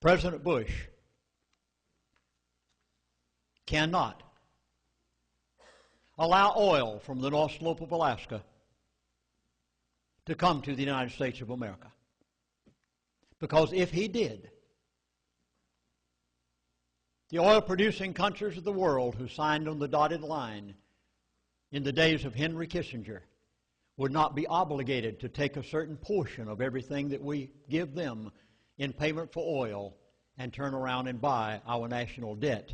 President Bush cannot allow oil from the North Slope of Alaska to come to the United States of America. Because if he did, the oil-producing countries of the world who signed on the dotted line in the days of Henry Kissinger would not be obligated to take a certain portion of everything that we give them in payment for oil and turn around and buy our national debt.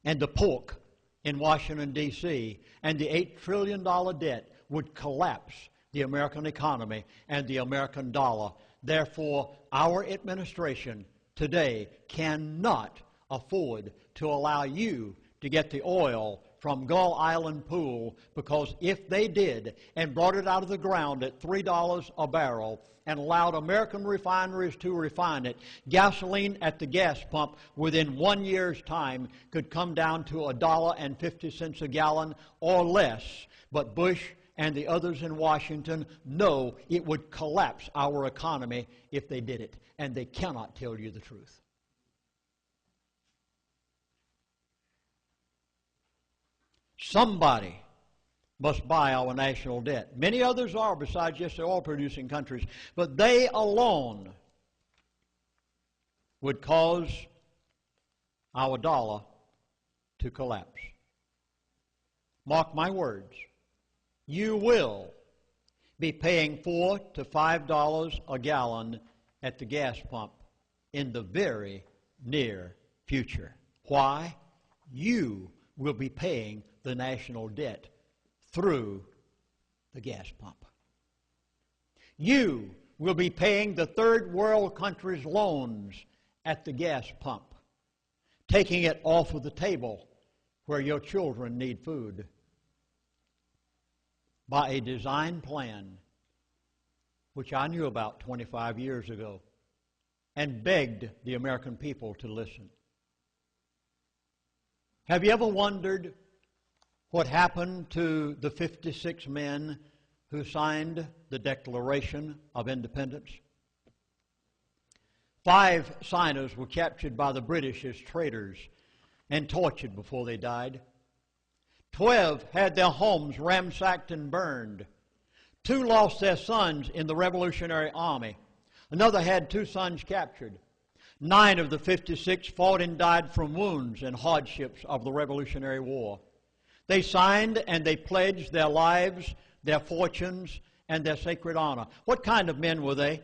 And the pork in Washington, D.C., and the $8 trillion debt would collapse the American economy and the American dollar. Therefore, our administration today cannot afford to allow you to get the oil from Gull Island Pool, because if they did and brought it out of the ground at $3 a barrel and allowed American refineries to refine it, gasoline at the gas pump within 1 year's time could come down to $1.50 a gallon or less. But Bush and the others in Washington know it would collapse our economy if they did it, and they cannot tell you the truth. Somebody must buy our national debt. Many others are besides just the oil-producing countries, but they alone would cause our dollar to collapse. Mark my words. You will be paying $4 to $5 a gallon at the gas pump in the very near future. Why? You will be paying the national debt through the gas pump. You will be paying the third world countries' loans at the gas pump, taking it off of the table where your children need food, by a design plan which I knew about 25 years ago and begged the American people to listen. Have you ever wondered what happened to the 56 men who signed the Declaration of Independence? 5 signers were captured by the British as traitors and tortured before they died. 12 had their homes ransacked and burned. 2 lost their sons in the Revolutionary Army. Another had 2 sons captured. 9 of the 56 fought and died from wounds and hardships of the Revolutionary War. They signed and they pledged their lives, their fortunes, and their sacred honor. What kind of men were they?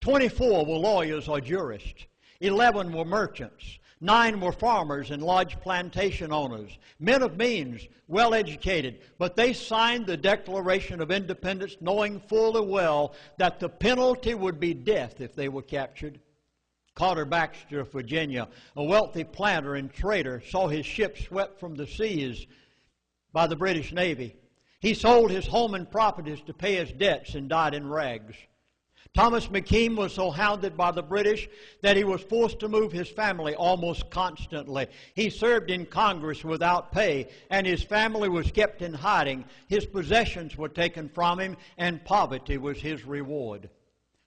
24 were lawyers or jurists. 11 were merchants. 9 were farmers and large plantation owners, men of means, well-educated, but they signed the Declaration of Independence knowing full well that the penalty would be death if they were captured. Carter Baxter of Virginia, a wealthy planter and trader, saw his ship swept from the seas by the British Navy. He sold his home and properties to pay his debts and died in rags. Thomas McKean was so hounded by the British that he was forced to move his family almost constantly. He served in Congress without pay, and his family was kept in hiding. His possessions were taken from him, and poverty was his reward.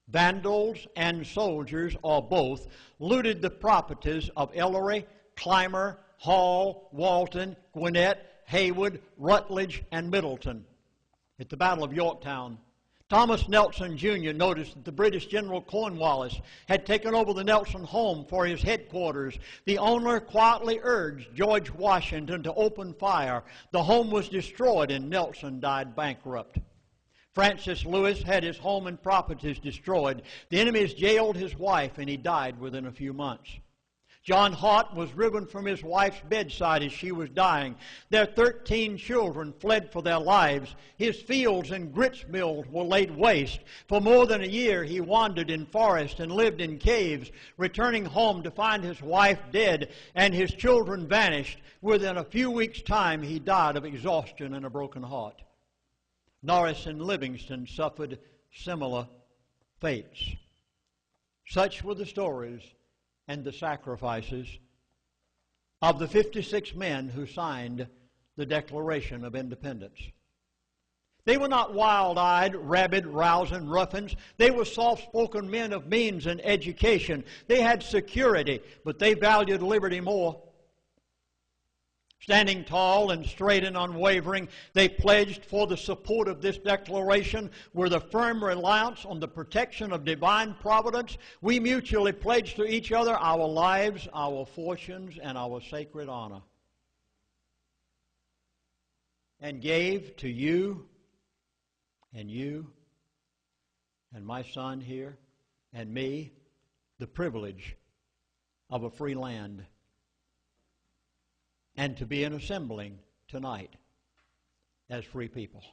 Vandals and soldiers, or both, looted the properties of Ellery, Clymer, Hall, Walton, Gwinnett, Haywood, Rutledge, and Middleton. At the Battle of Yorktown, Thomas Nelson, Jr. noticed that the British General Cornwallis had taken over the Nelson home for his headquarters. The owner quietly urged George Washington to open fire. The home was destroyed and Nelson died bankrupt. Francis Lewis had his home and properties destroyed. The enemies jailed his wife and he died within a few months. John Hart was driven from his wife's bedside as she was dying. Their 13 children fled for their lives. His fields and grits mills were laid waste. For more than a year he wandered in forests and lived in caves, returning home to find his wife dead and his children vanished. Within a few weeks' time he died of exhaustion and a broken heart. Norris and Livingston suffered similar fates. Such were the stories and the sacrifices of the 56 men who signed the Declaration of Independence. They were not wild-eyed, rabid, rousing ruffians. They were soft-spoken men of means and education. They had security, but they valued liberty more. Standing tall and straight and unwavering, they pledged for the support of this declaration with a firm reliance on the protection of divine providence. We mutually pledged to each other our lives, our fortunes, and our sacred honor, and gave to you and my son here and me the privilege of a free land, and to be an assembling tonight as free people.